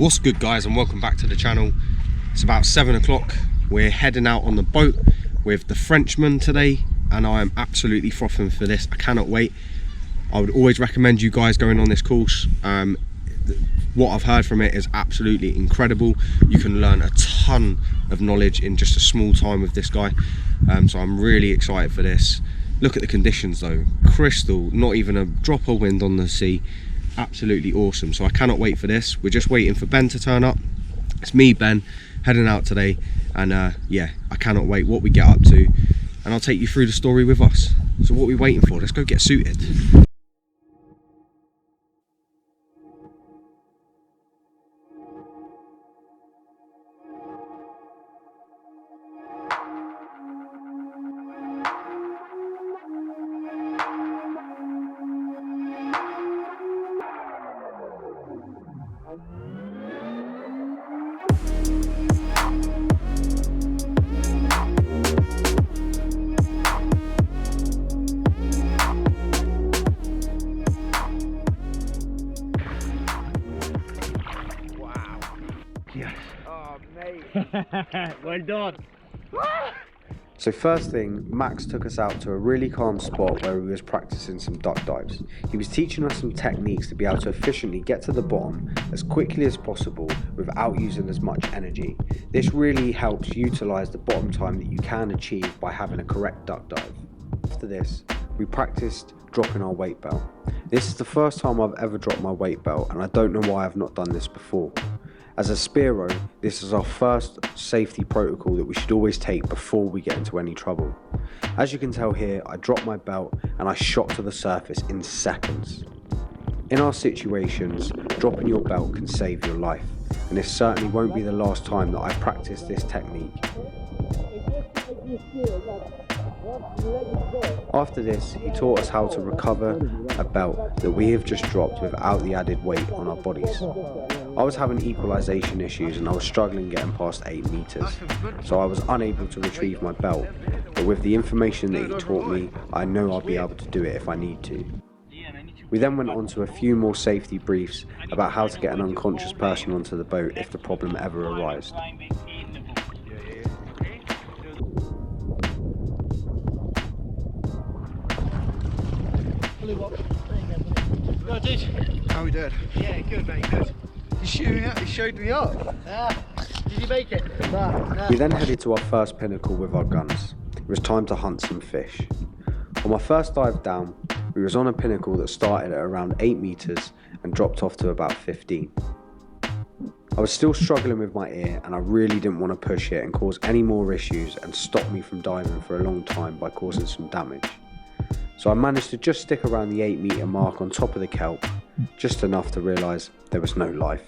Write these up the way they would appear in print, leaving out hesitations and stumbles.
What's good, guys, and welcome back to the channel. It's about 7 o'clock. We're heading out on the boat with the Frenchman today, and I am absolutely frothing for this. I cannot wait. I would always recommend you guys going on this course. What I've heard from it is absolutely incredible. You can learn a ton of knowledge in just a small time with this guy, so I'm really excited for this. Look at the conditions though, crystal, not even a drop of wind on the sea. Absolutely awesome. So I cannot wait for this. We're just waiting for Ben to turn up. It's me, Ben, heading out today, and yeah, I cannot wait what we get up to, and I'll take you through the story with us. So what are we waiting for? Let's go get suited. Well done. So first thing, Max took us out to a really calm spot where we was practicing some duck dives. He was teaching us some techniques to be able to efficiently get to the bottom as quickly as possible without using as much energy. This really helps utilise the bottom time that you can achieve by having a correct duck dive. After this, we practiced dropping our weight belt. This is the first time I've ever dropped my weight belt, and I don't know why I've not done this before. As a spearo, this is our first safety protocol that we should always take before we get into any trouble. As you can tell here, I dropped my belt and I shot to the surface in seconds. In our situations, dropping your belt can save your life, and this certainly won't be the last time that I practice this technique. After this, he taught us how to recover a belt that we have just dropped without the added weight on our bodies. I was having equalisation issues and I was struggling getting past 8 meters, so I was unable to retrieve my belt, but with the information that he taught me, I know I'll be able to do it if I need to. We then went on to a few more safety briefs about how to get an unconscious person onto the boat if the problem ever arose. How we doing? Yeah, good mate, good. You showed me up. Did you make it? No. We then headed to our first pinnacle with our guns. It was time to hunt some fish. On my first dive down, we was on a pinnacle that started at around 8 meters and dropped off to about 15. I was still struggling with my ear, and I really didn't want to push it and cause any more issues and stop me from diving for a long time by causing some damage. So I managed to just stick around the 8 meter mark on top of the kelp, just enough to realise there was no life.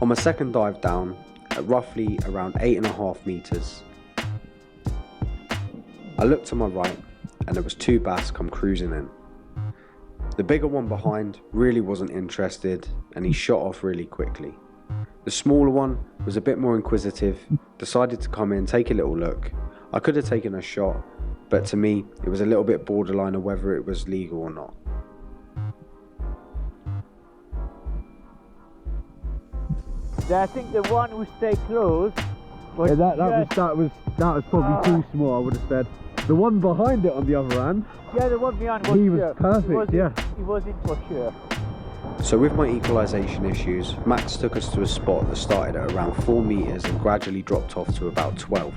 On my second dive down, at roughly around 8.5 meters, I looked to my right and there was 2 bass come cruising in. The bigger one behind really wasn't interested and he shot off really quickly. The smaller one was a bit more inquisitive, decided to come in, take a little look. I could have taken a shot, but to me it was a little bit borderline of whether it was legal or not. I think the one who stayed close was that was probably too small, I would have said. The one behind it on the other hand, yeah, the one behind was, he was perfect, he was in for sure. So with my equalisation issues, Max took us to a spot that started at around 4 meters and gradually dropped off to about 12.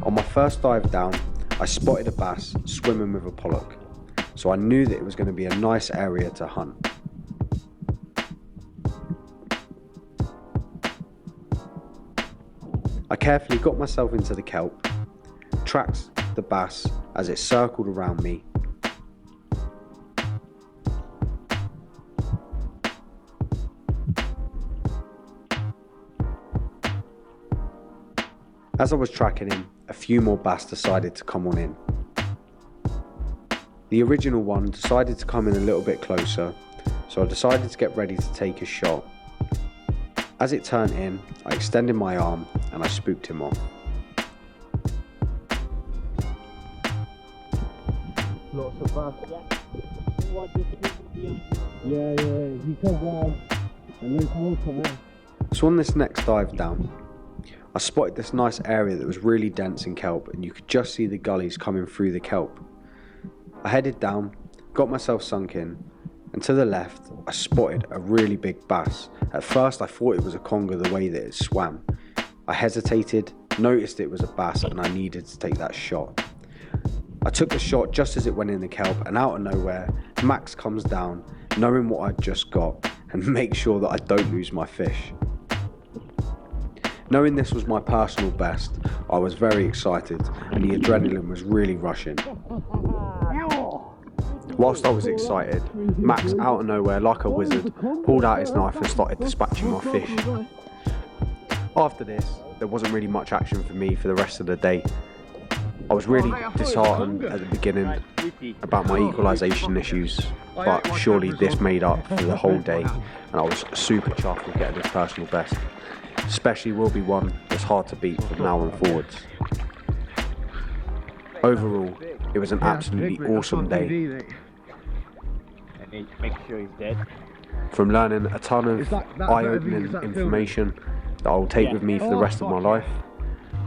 On my first dive down, I spotted a bass swimming with a pollock, so I knew that it was going to be a nice area to hunt. I carefully got myself into the kelp, tracked the bass as it circled around me, as I was tracking him, a few more bass decided to come on in. The original one decided to come in a little bit closer, so I decided to get ready to take a shot. As it turned in, I extended my arm and I spooked him off. Lots of bass. Yeah, he comes round And there's water there. So on this next dive down, I spotted this nice area that was really dense in kelp, and you could just see the gullies coming through the kelp. I headed down, got myself sunk in, and to the left I spotted a really big bass. At first I thought it was a conger the way that it swam. I hesitated, noticed it was a bass, and I needed to take that shot. I took the shot just as it went in the kelp, and out of nowhere Max comes down, knowing what I'd just got, and makes sure that I don't lose my fish. Knowing this was my personal best, I was very excited, and the adrenaline was really rushing. Whilst I was excited, Max, out of nowhere like a wizard, pulled out his knife and started dispatching my fish. After this, there wasn't really much action for me for the rest of the day. I was really disheartened at the beginning about my equalisation issues, but surely this made up for the whole day, and I was super chuffed with getting this personal best. Especially will be one that's hard to beat from now on forwards. Overall, it was an absolutely awesome day. Make sure he's dead. From learning a ton of eye-opening information that I will take with me for the rest of my life,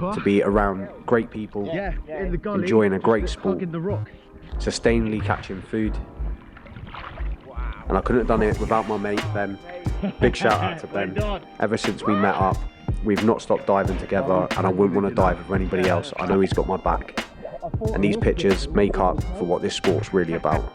to be around great people, enjoying a great sport, sustainably catching food. And I couldn't have done it without my mate Ben. Big shout out to Ben. Ever since we met up, we've not stopped diving together, and I wouldn't want to dive with anybody else. I know he's got my back. And these pictures make up for what this sport's really about.